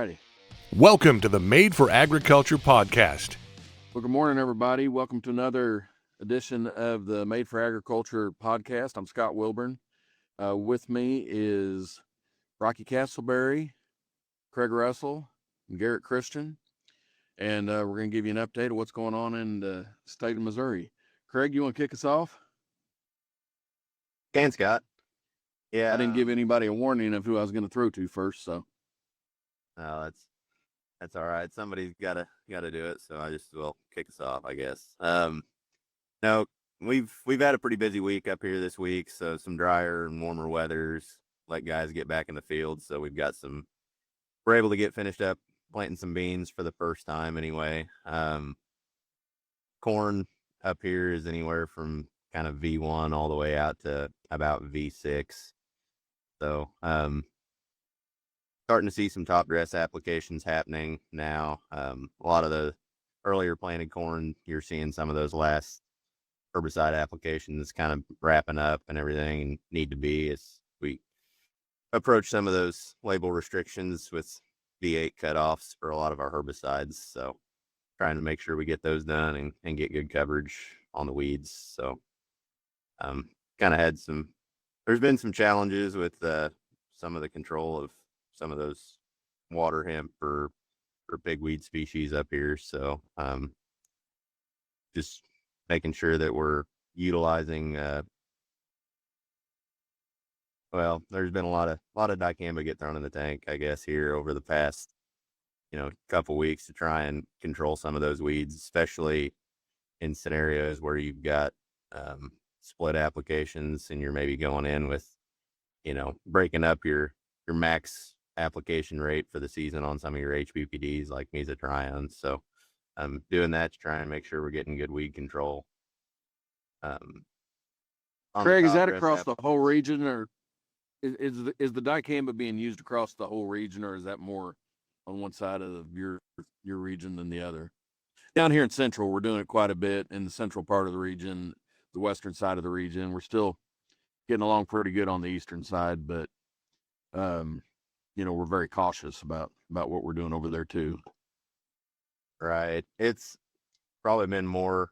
righty. Welcome to the Made for Agriculture podcast. Well, good morning, everybody. Welcome to another edition of the Made for Agriculture podcast. I'm Scott Wilburn. With me is Rocky Castleberry, Craig Russell, and Garrett Christian. And we're going to give you an update of what's going on in the state of Missouri. Craig, you want to kick us off? Can, Scott. Yeah. I didn't give anybody a warning of who I was going to throw to first, so. No, that's all right. Somebody's got to do it, so I just will kick us off, I guess. No, we've had a pretty busy week up here this week, so some drier and warmer weathers let guys get back in the field. So we're able to get finished up planting some beans for the first time anyway. Corn up here is anywhere from kind of V1 all the way out to about V6. So, starting to see some top dress applications happening now. A lot of the earlier planted corn, you're seeing some of those last herbicide applications kind of wrapping up and everything need to be as we approach some of those label restrictions with V8 cutoffs for a lot of our herbicides. So trying to make sure we get those done and get good coverage on the weeds. So kind of there's been some challenges with some of the control of some of those water hemp or bigweed species up here. So just making sure that we're utilizing there's been a lot of dicamba get thrown in the tank, I guess, here over the past couple weeks to try and control some of those weeds, especially in scenarios where you've got split applications and you're maybe going in with breaking up your max application rate for the season on some of your HBPDs like mesotrione. So I'm doing that to try and make sure we're getting good weed control. Craig, is that across the whole region, or is the dicamba being used across the whole region, or is that more on one side of your region than the other? Down here in Central, we're doing it quite a bit in the central part of the region, the western side of the region. We're still getting along pretty good on the eastern side, but we're very cautious about what we're doing over there too. Right. It's probably been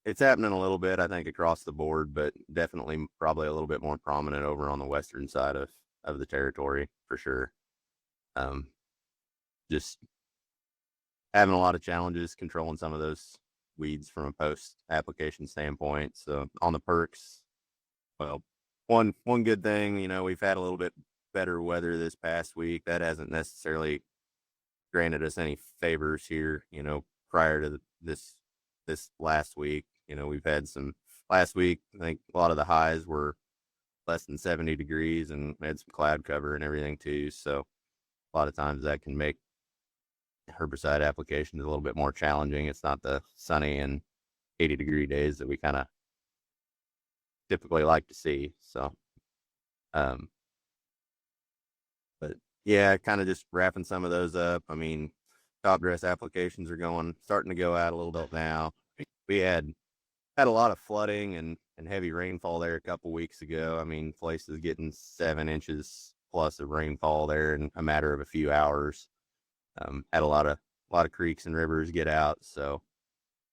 it's happening a little bit, I think, across the board, but definitely probably a little bit more prominent over on the western side of the territory for sure. Just having a lot of challenges controlling some of those weeds from a post application standpoint. So on the perks, well, one good thing, we've had a little bit better weather this past week. That hasn't necessarily granted us any favors here, prior to this last week. We've had last week, I think a lot of the highs were less than 70 degrees and we had some cloud cover and everything too. So a lot of times that can make herbicide applications a little bit more challenging. It's not the sunny and 80-degree days that we kind of typically like to see. So, but yeah, kind of just wrapping some of those up. I mean, top dress applications are starting to go out a little bit now. We had a lot of flooding and heavy rainfall there a couple weeks ago. I mean, places getting 7 inches plus of rainfall there in a matter of a few hours. Had a lot of creeks and rivers get out. So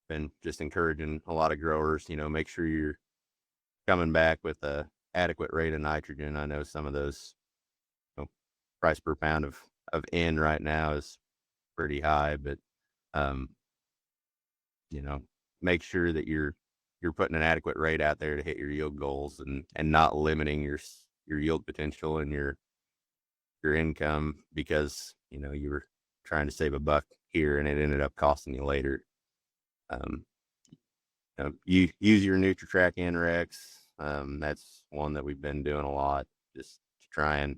been just encouraging a lot of growers, make sure you're coming back with a adequate rate of nitrogen. I know some of those price per pound of N right now is pretty high, but make sure that you're putting an adequate rate out there to hit your yield goals and not limiting your yield potential and your income because you were trying to save a buck here and it ended up costing you later. You use your Crop-Trak N-Rex. That's one that we've been doing a lot just to try and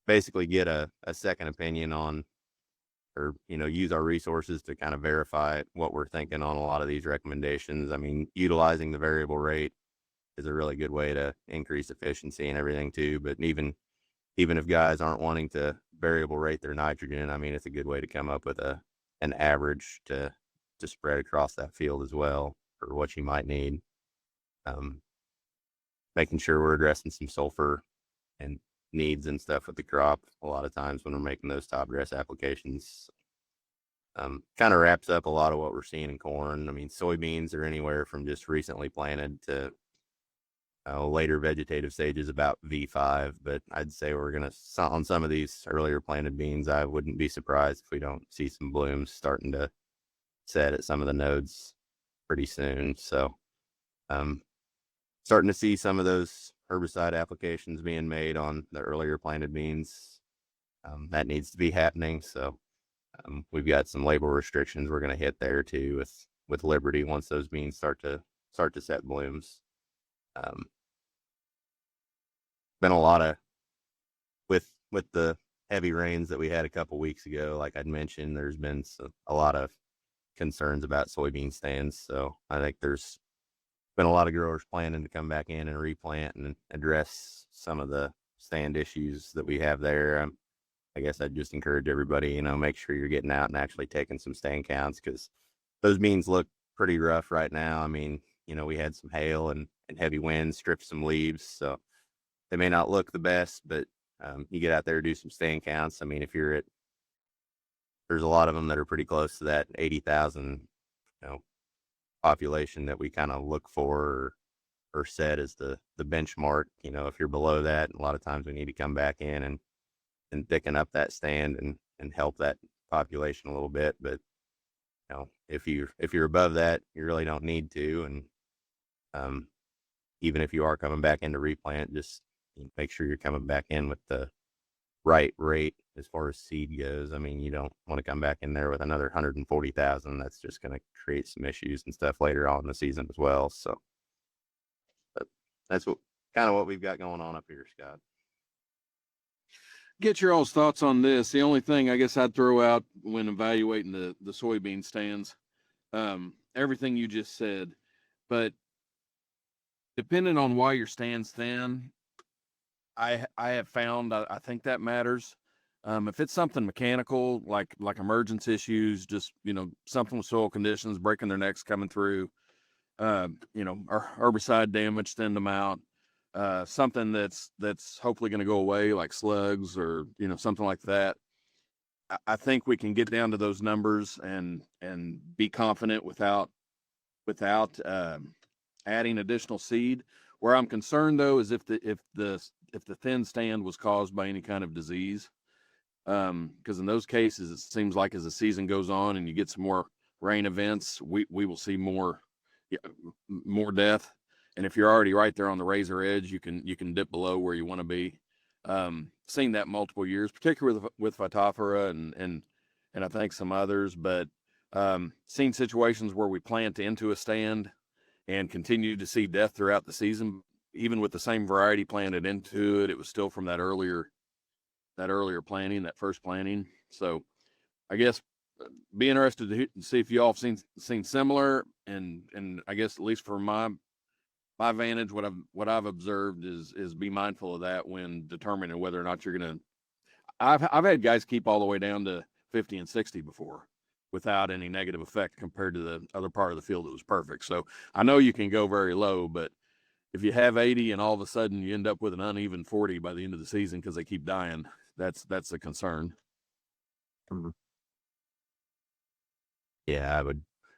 basically get a second opinion on, or use our resources to kind of verify what we're thinking on a lot of these recommendations. I mean, utilizing the variable rate is a really good way to increase efficiency and everything too. But even if guys aren't wanting to variable rate their nitrogen, I mean, it's a good way to come up with an average to spread across that field as well for what you might need. Making sure we're addressing some sulfur and needs and stuff with the crop a lot of times when we're making those top dress applications. Kind of wraps up a lot of what we're seeing in corn. I mean, soybeans are anywhere from just recently planted to later vegetative stages, about V5. But I'd say we're going to, on some of these earlier planted beans, I wouldn't be surprised if we don't see some blooms starting to set at some of the nodes pretty soon. So starting to see some of those herbicide applications being made on the earlier planted beans. That needs to be happening. So we've got some label restrictions we're going to hit there too with Liberty once those beans start to set blooms. Been a lot of with the heavy rains that we had a couple weeks ago. Like I'd mentioned, there's been a lot of concerns about soybean stands. So I think there's been a lot of growers planning to come back in and replant and address some of the stand issues that we have there. I guess I'd just encourage everybody, make sure you're getting out and actually taking some stand counts, because those beans look pretty rough right now. I mean, we had some hail and heavy winds stripped some leaves, so they may not look the best, but you get out there, do some stand counts. I mean, there's a lot of them that are pretty close to that 80,000, population that we kind of look for or set as the benchmark. If you're below that, a lot of times we need to come back in and thicken up that stand and help that population a little bit. But if you're above that, you really don't need to. And even if you are coming back in to replant, just make sure you're coming back in with the right rate as far as seed goes. I mean, you don't want to come back in there with another 140,000. That's just going to create some issues and stuff later on in the season as well. So but that's kind of what we've got going on up here, Scott. Get your all's thoughts on this. The only thing I guess I'd throw out when evaluating the soybean stands, everything you just said, but depending on why your stand's thin, I have found, I think that matters. If it's something mechanical, like emergence issues, just, something with soil conditions, breaking their necks coming through, or herbicide damage, thin them out. Something that's hopefully going to go away, like slugs or something like that. I think we can get down to those numbers and be confident without adding additional seed. Where I'm concerned though is if the thin stand was caused by any kind of disease, because in those cases it seems like as the season goes on and you get some more rain events, we will see more death. And if you're already right there on the razor edge, you can dip below where you want to be. Seen that multiple years, particularly with Phytophthora and I think some others, but seen situations where we plant into a stand and continue to see death throughout the season, even with the same variety planted into it. It was still from that earlier planting, that first planting. So I guess be interested to see if you all have seen similar, and I guess at least for my vantage, what I've observed is be mindful of that when determining whether or not you're going to. I've had guys keep all the way down to 50 and 60 before without any negative effect compared to the other part of the field that was perfect. So I know you can go very low, but if you have 80 and all of a sudden you end up with an uneven 40 by the end of the season because they keep dying, that's a concern. Mm-hmm. Yeah,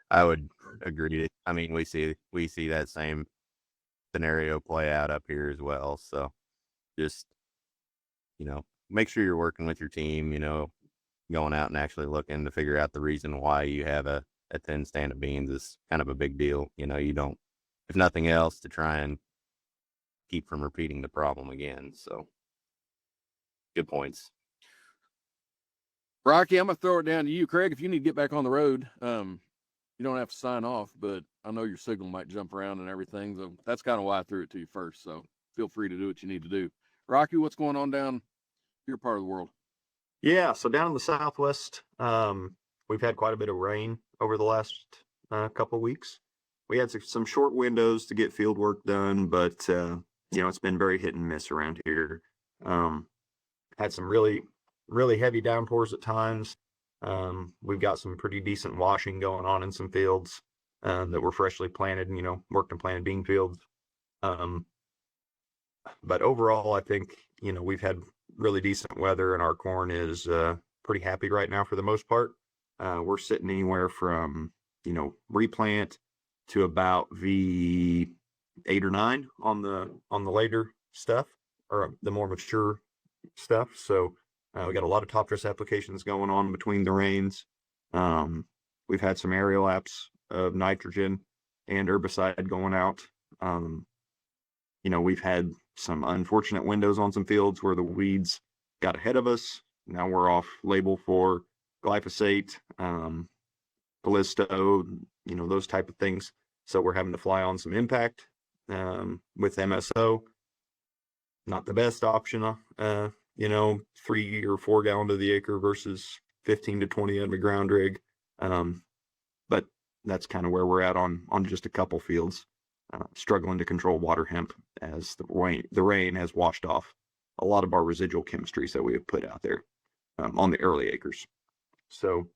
I would agree. I mean, we see that same scenario play out up here as well. So just, make sure you're working with your team, going out and actually looking to figure out the reason why you have a thin stand of beans is kind of a big deal. You don't, if nothing else, to try and keep from repeating the problem again. So good points. Rocky, I'm going to throw it down to you. Craig, if you need to get back on the road, you don't have to sign off, but I know your signal might jump around and everything. So that's kind of why I threw it to you first. So feel free to do what you need to do. Rocky, what's going on down your part of the world? Yeah, so down in the Southwest, we've had quite a bit of rain over the last couple of weeks. We had some short windows to get field work done, but it's been very hit and miss around here. Had some really, really heavy downpours at times. We've got some pretty decent washing going on in some fields that were freshly planted, worked and planted bean fields. But overall, I think, we've had really decent weather and our corn is pretty happy right now for the most part. We're sitting anywhere from, replant to about V8 or 9 on the later stuff, or the more mature stuff. So we got a lot of top dress applications going on between the rains. We've had some aerial apps of nitrogen and herbicide going out. We've had some unfortunate windows on some fields where the weeds got ahead of us. Now we're off label for glyphosate, Callisto, those type of things. So we're having to fly on some impact with MSO. Not the best option, 3 or 4 gallon to the acre versus 15 to 20 on the ground rig. But that's kind of where we're at on just a couple fields. Struggling to control water hemp as the rain has washed off a lot of our residual chemistries that we have put out there on the early acres. So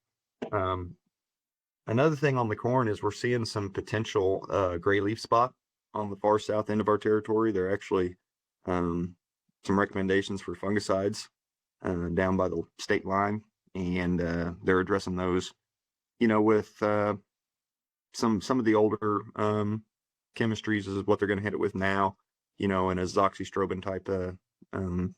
another thing on the corn is we're seeing some potential gray leaf spot on the far south end of our territory. There are actually some recommendations for fungicides down by the state line, and they're addressing those, with some of the older chemistries is what they're going to hit it with now, in a azoxystrobin type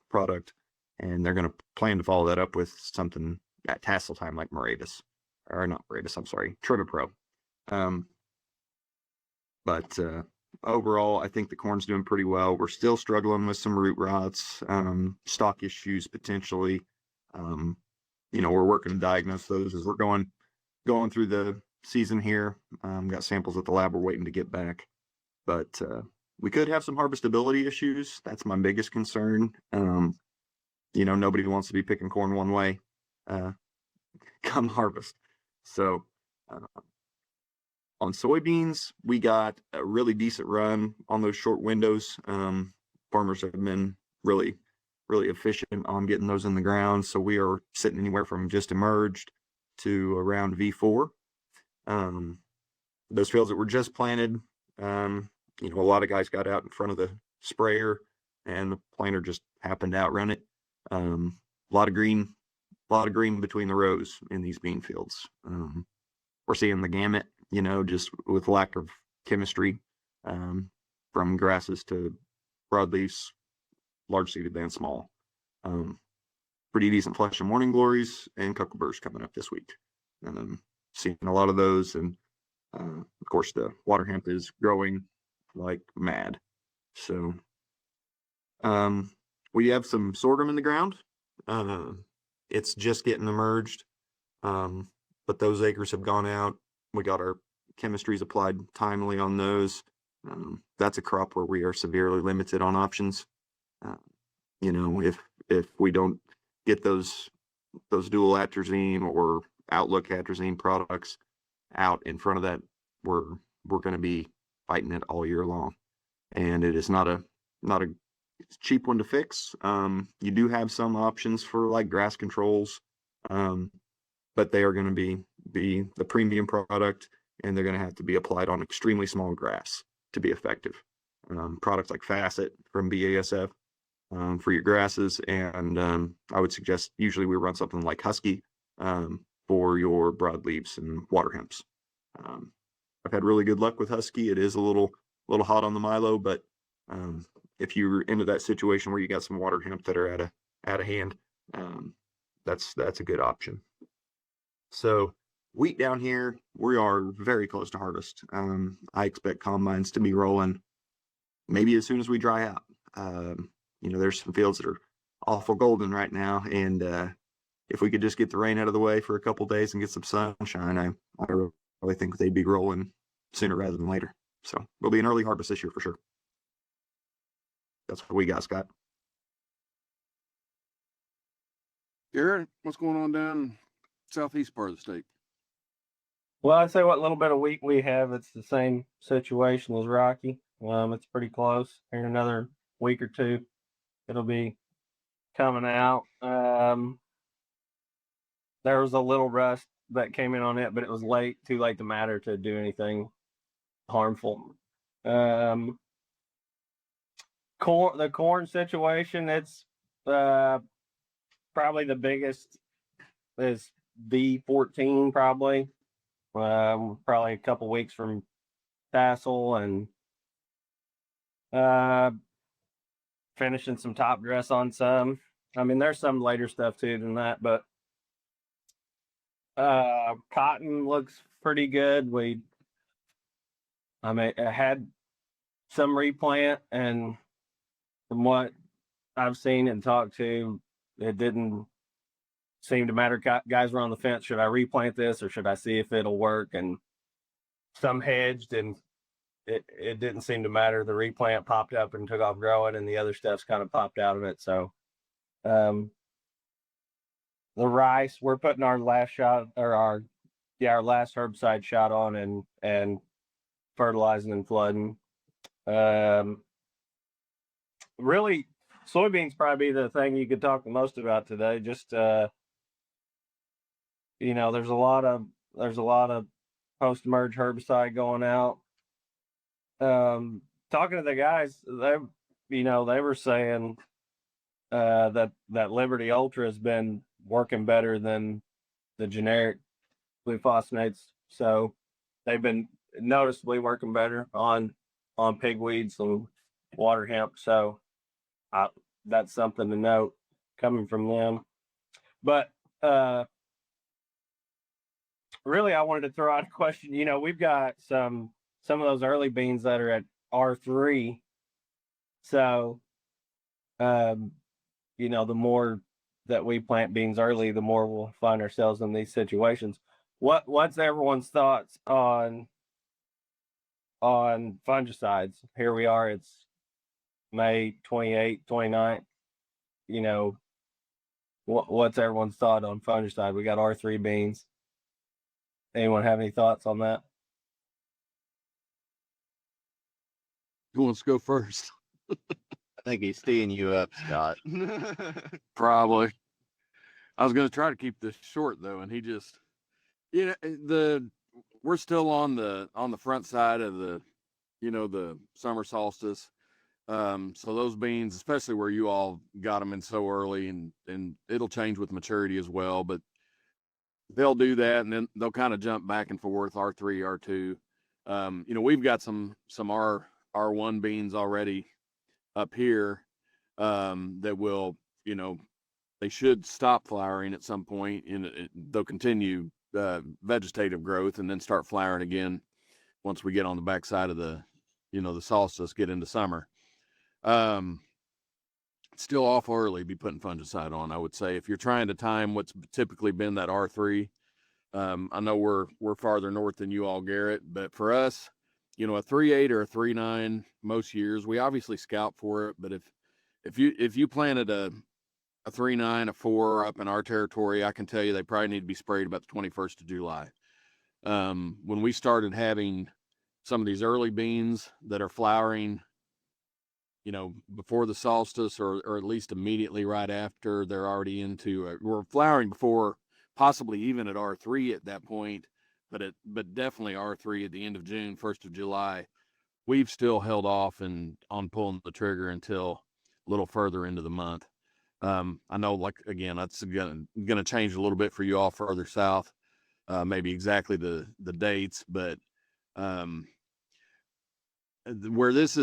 product, and they're going to plan to follow that up with something at tassel time like Moravis, or not Moravis, I'm sorry, Trivapro. But overall, I think the corn's doing pretty well. We're still struggling with some root rots, stalk issues potentially. We're working to diagnose those as we're going through the season here. Got samples at the lab we're waiting to get back. But we could have some harvestability issues. That's my biggest concern. Nobody wants to be picking corn one way come harvest. So on soybeans, we got a really decent run on those short windows. Farmers have been really, really efficient on getting those in the ground. So we are sitting anywhere from just emerged to around V4. Those fields that were just planted, a lot of guys got out in front of the sprayer and the planter just happened to outrun it. A lot of green between the rows in these bean fields. We're seeing the gamut, just with lack of chemistry, from grasses to broadleafs, large seeded and small. Pretty decent flush of morning glories and cuckleburs coming up this week. Seeing a lot of those, and of course the water hemp is growing like mad. So we have some sorghum in the ground. It's just getting emerged, but those acres have gone out. We got our chemistries applied timely on those. That's a crop where we are severely limited on options. If we don't get those dual atrazine or Outlook atrazine products out in front of that, we're going to be fighting it all year long. And it is not a cheap one to fix. You do have some options for like grass controls, but they are going to be the premium product, and they're going to have to be applied on extremely small grass to be effective. Products like Facet from BASF for your grasses, and I would suggest usually we run something like Husky for your broadleaves and water hemps. I've had really good luck with Husky. It is a little hot on the Milo, but if you're into that situation where you got some water hemp that are out of hand, that's a good option. So wheat down here, we are very close to harvest. I expect combines to be rolling maybe as soon as we dry out. There's some fields that are awful golden right now, and if we could just get the rain out of the way for a couple days and get some sunshine, I really think they'd be rolling sooner rather than later. So we'll be an early harvest this year for sure. That's what we got, Scott. Garrett, what's going on down southeast part of the state? Well, I'd say what little bit of wheat we have, it's the same situation as Rocky. It's pretty close. Here in another week or two, it'll be coming out. There was a little rust that came in on it, but it was too late to matter to do anything harmful. The corn situation, it's probably the biggest is B14 probably. Probably a couple weeks from tassel and finishing some top dress on some. I mean, there's some later stuff too than that, but cotton looks pretty good. I had some replant, and from what I've seen and talked to, it didn't seem to matter. Guys were on the fence. Should I replant this or should I see if it'll work? And some hedged, and it didn't seem to matter. The replant popped up and took off growing, and the other stuff's kind of popped out of it. So, the rice, we're putting our last shot or our last herbicide shot on and fertilizing and flooding. Really, soybeans probably the thing you could talk the most about today. Just there's a lot of post-emerge herbicide going out. Talking to the guys, they were saying that Liberty Ultra has been working better than the generic glufosinate. So they've been noticeably working better on pigweeds and water hemp. So that's something to note coming from them. But really, I wanted to throw out a question. We've got some of those early beans that are at R3. So, the more that we plant beans early, the more we'll find ourselves in these situations. What's everyone's thoughts on fungicides? Here we are, it's May 28th, 29th. What's everyone's thought on fungicide? We got R3 beans. Anyone have any thoughts on that? Who wants to go first? I think he's teeing you up, Scott. Probably. I was going to try to keep this short though, and he just, we're still on the front side of the summer solstice. So those beans, especially where you all got them in so early, and it'll change with maturity as well, but they'll do that, and then they'll kind of jump back and forth, R3, R2. We've got some R1 beans already up here that will, they should stop flowering at some point, and they'll continue vegetative growth and then start flowering again once we get on the backside of the solstice, get into summer. Still awful early to be putting fungicide on, I would say. If you're trying to time what's typically been that R3, I know we're farther north than you all, Garrett, but for us, a 3.8 or a 3.9 most years, we obviously scout for it. But if you planted a 3.9, a 4 up in our territory, I can tell you they probably need to be sprayed about the 21st of July. When we started having some of these early beans that are flowering, before the solstice or at least immediately right after, they're already into, we're flowering before, possibly even at R3 at that point, but definitely R3 at the end of June, 1st of July. We've still held off on pulling the trigger until a little further into the month. I know, like, again, that's going to change a little bit for you all further south, maybe exactly the dates, but where this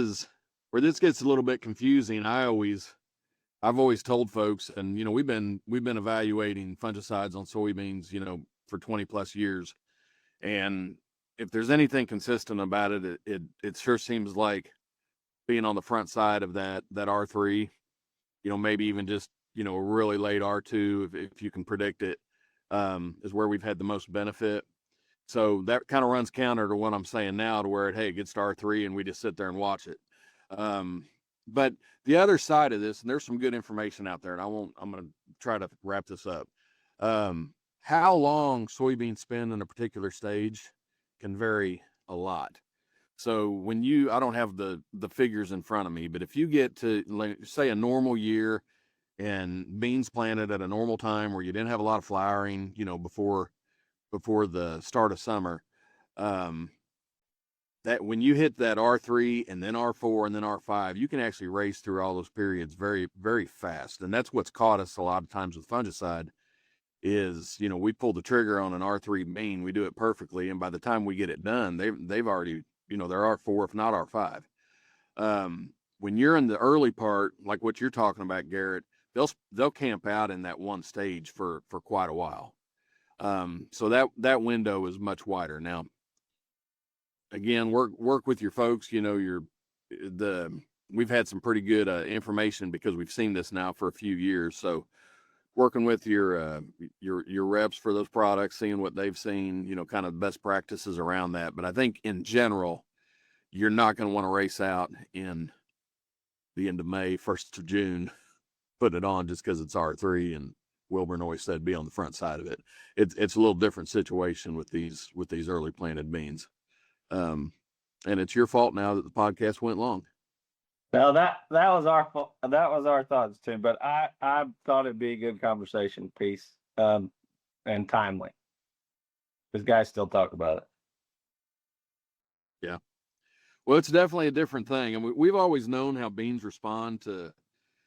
gets a little bit confusing, I've always told folks, and we've been evaluating fungicides on soybeans, for 20 plus years, and if there's anything consistent about it, it sure seems like being on the front side of that R3, maybe even just a really late R2, if you can predict it, is where we've had the most benefit. So that kind of runs counter to what I'm saying now, to where it gets to R3 and we just sit there and watch it. But the other side of this, and there's some good information out there, and I'm going to try to wrap this up. How long soybeans spend in a particular stage can vary a lot. So I don't have the figures in front of me, but if you get to, say, a normal year and beans planted at a normal time where you didn't have a lot of flowering, before the start of summer, that when you hit that R3 and then R4 and then R5, you can actually race through all those periods very, very fast. And that's what's caught us a lot of times with fungicide is, we pull the trigger on an R3 bean, we do it perfectly. And by the time we get it done, they've already, they're R4, if not R5. When you're in the early part, like what you're talking about, Garrett, they'll camp out in that one stage for quite a while. So that window is much wider. Now, again, work with your folks. We've had some pretty good information because we've seen this now for a few years. So working with your reps for those products, seeing what they've seen, kind of best practices around that. But I think in general, you're not going to want to race out in the end of May, 1st of June, put it on just because it's R3 and Wilburn always said be on the front side of it. It's a little different situation with these early planted beans. And it's your fault now that the podcast went long. No, that was our fault. That was our thoughts too. But I thought it'd be a good conversation piece, and timely. Because guys still talk about it. Yeah. Well, it's definitely a different thing. And we've always known how beans respond to,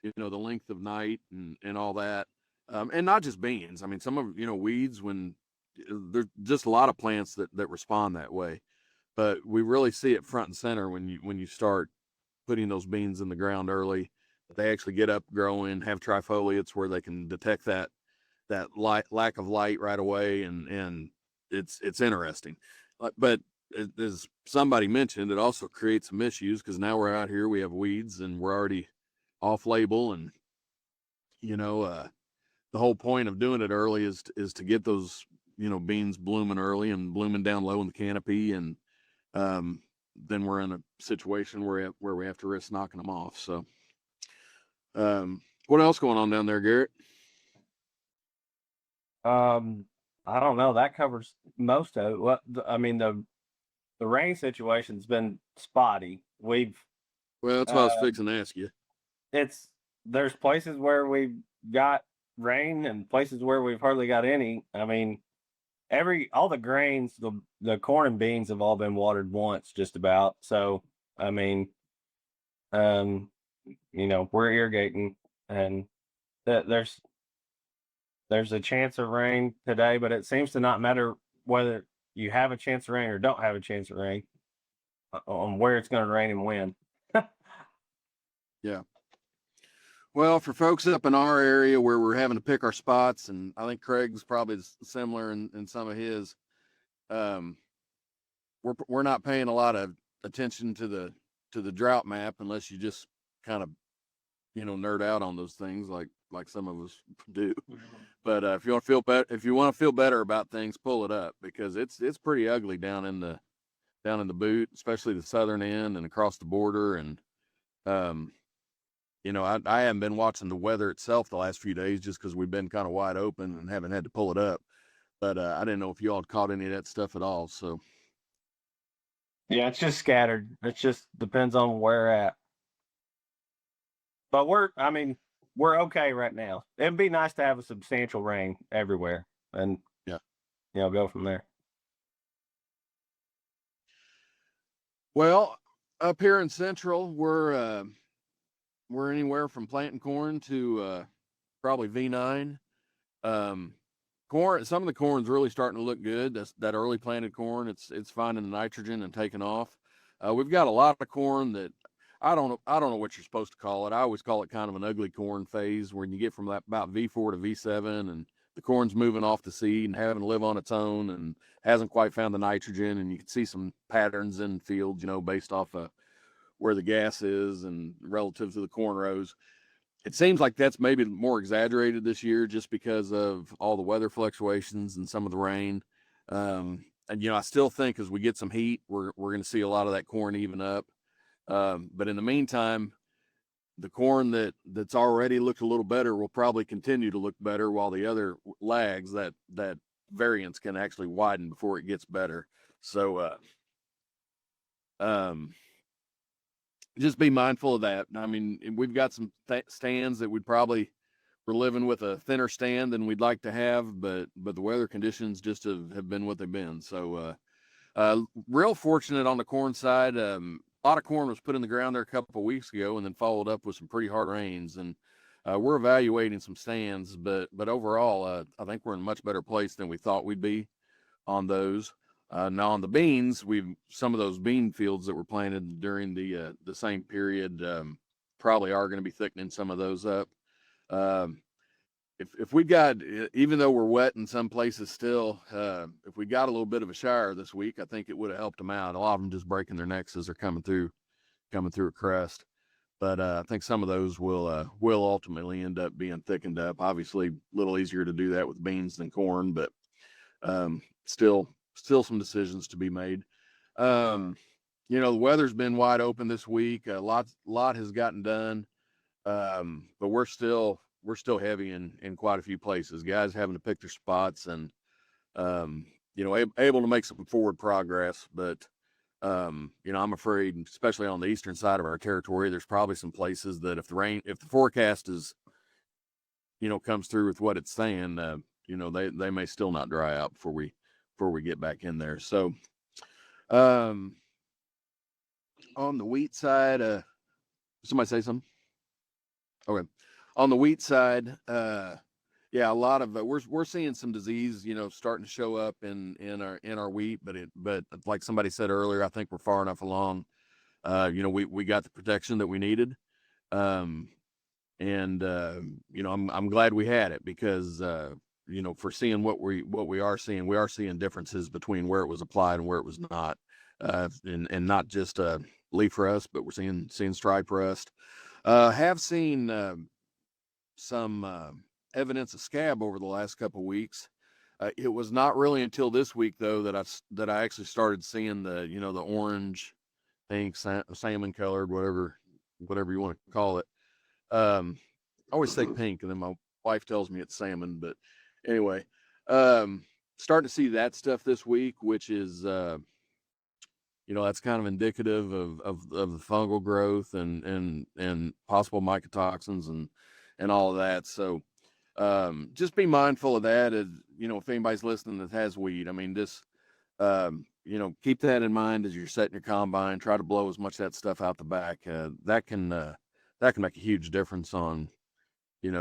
the length of night and all that. And not just beans. I mean, some of, weeds, when there's just a lot of plants that respond that way. But we really see it front and center when you start putting those beans in the ground early. They actually get up growing, have trifoliates where they can detect that lack of light right away. And it's interesting. But as somebody mentioned, it also creates some issues because now we're out here, we have weeds and we're already off label. And, the whole point of doing it early is to get those, beans blooming early and blooming down low in the canopy. And then we're in a situation where we have to risk knocking them off. So what else going on down there, Garrett? I don't know. That covers most of it. The rain situation's been spotty. Well, that's what I was fixing to ask you. There's places where we've got rain and places where we've hardly got any. I mean, all the grains, the corn and beans have all been watered once, just about. So, I mean, we're irrigating, and there's a chance of rain today, but it seems to not matter whether you have a chance of rain or don't have a chance of rain on where it's going to rain and when. Yeah. Well, for folks up in our area where we're having to pick our spots, and I think Craig's probably similar in some of his, we're not paying a lot of attention to the drought map unless you just kind of, nerd out on those things like some of us do. But if you want to feel better about things, pull it up because it's pretty ugly down in the boot, especially the southern end and across the border. And I haven't been watching the weather itself the last few days just because we've been kind of wide open and haven't had to pull it up. But I didn't know if you all had caught any of that stuff at all. So yeah, it's just scattered. It just depends on where we're at. But we're okay right now. It'd be nice to have a substantial rain everywhere and go from there. Well, up here in Central, we're anywhere from planting corn to probably V9. Corn, some of the corn's really starting to look good. That's that early planted corn. It's finding the nitrogen and taking off. We've got a lot of corn that I don't know what you're supposed to call it. I always call it kind of an ugly corn phase where you get from about V4 to V7 and the corn's moving off the seed and having to live on its own and hasn't quite found the nitrogen. And you can see some patterns in fields, based off of where the gas is and relative to the corn rows. It seems like that's maybe more exaggerated this year just because of all the weather fluctuations and some of the rain. And I still think as we get some heat, we're going to see a lot of that corn even up. But in the meantime, the corn that's already looked a little better will probably continue to look better while the other lags. That variance can actually widen before it gets better. So just be mindful of that. I mean, we've got some stands that we're living with a thinner stand than we'd like to have, but the weather conditions just have been what they've been. So Real fortunate on the corn side. A lot of corn was put in the ground there a couple of weeks ago, and then followed up with some pretty hard rains. And we're evaluating some stands, but overall, I think we're in a much better place than we thought we'd be on those. Now on the beans, some of those bean fields that were planted during the same period probably are going to be thickening some of those up. If we got, even though we're wet in some places still, if we got a little bit of a shower this week, I think it would have helped them out. A lot of them just breaking their necks as they're coming through a crest. But I think some of those will ultimately end up being thickened up. Obviously, a little easier to do that with beans than corn, but still some decisions to be made. The weather's been wide open this week. A lot has gotten done, but we're still heavy in quite a few places. Guys having to pick their spots and able to make some forward progress. But I'm afraid, especially on the eastern side of our territory, there's probably some places that if the forecast is comes through with what it's saying, they may still not dry out before we get back in there. So on the wheat side, somebody say something? Okay. On the wheat side, a lot of we're seeing some disease, starting to show up in our wheat, but like somebody said earlier, I think we're far enough along. We got the protection that we needed, I'm glad we had it because for seeing what we are seeing differences between where it was applied and where it was not, and not just leaf rust, but we're seeing stripe rust. Have seen some evidence of scab over the last couple of weeks. It was not really until this week though that I actually started seeing the the orange, pink, salmon colored, whatever you want to call it. I always say pink, and then my wife tells me it's salmon. But anyway, starting to see that stuff this week, which is that's kind of indicative of the fungal growth and possible mycotoxins and all of that. So just be mindful of that. If anybody's listening that has weed, I mean, just keep that in mind as you're setting your combine. Try to blow as much of that stuff out the back. That can make a huge difference on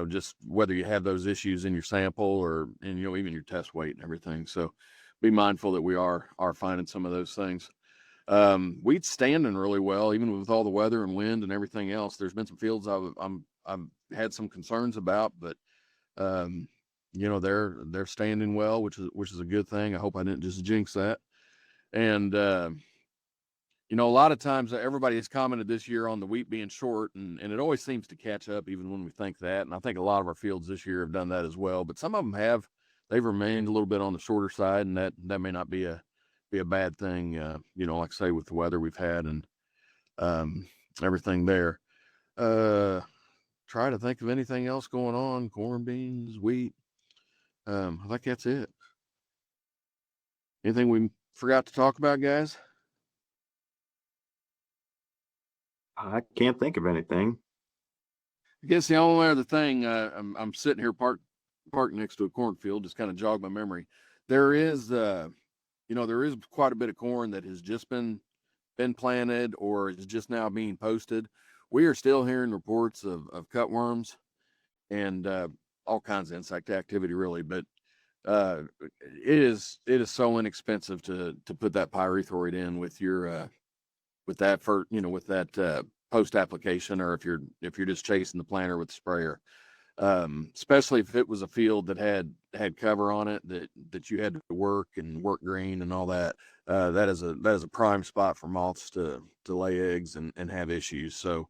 just whether you have those issues in your sample and even your test weight and everything. So be mindful that we are finding some of those things. Wheat's standing really well, even with all the weather and wind and everything else. There's been some fields I've had some concerns about, but they're standing well, which is a good thing. I hope I didn't just jinx that. And a lot of times everybody has commented this year on the wheat being short, and it always seems to catch up even when we think that. And I think a lot of our fields this year have done that as well, but some of them they've remained a little bit on the shorter side, and that may not be a bad thing, like I say, with the weather we've had and everything there. Try to think of anything else going on. Corn, beans, wheat. I think that's it. Anything we forgot to talk about, guys? I can't think of anything. I guess the only other thing, I'm sitting here parked next to a cornfield, just kind of jog my memory. There is quite a bit of corn that has just been planted or is just now being posted. We are still hearing reports of cutworms and all kinds of insect activity, really. But it is so inexpensive to put that pyrethroid in with your with that post application, or if you're just chasing the planter with the sprayer. Especially if it was a field that had cover on it that you had to work green and all that. That is a prime spot for moths to lay eggs and have issues. So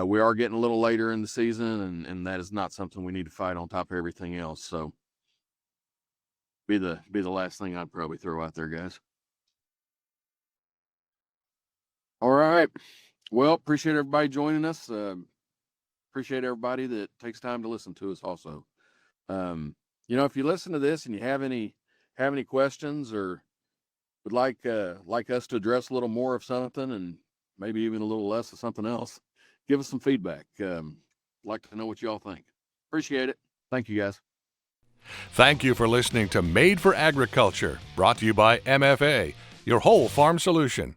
we are getting a little later in the season, and that is not something we need to fight on top of everything else. So be the last thing I'd probably throw out there, guys. All right. Well, appreciate everybody joining us. Appreciate everybody that takes time to listen to us also. If you listen to this and you have any questions or would like us to address a little more of something and maybe even a little less of something else, give us some feedback. Like to know what y'all think. Appreciate it. Thank you, guys. Thank you for listening to Made for Agriculture, brought to you by MFA, your whole farm solution.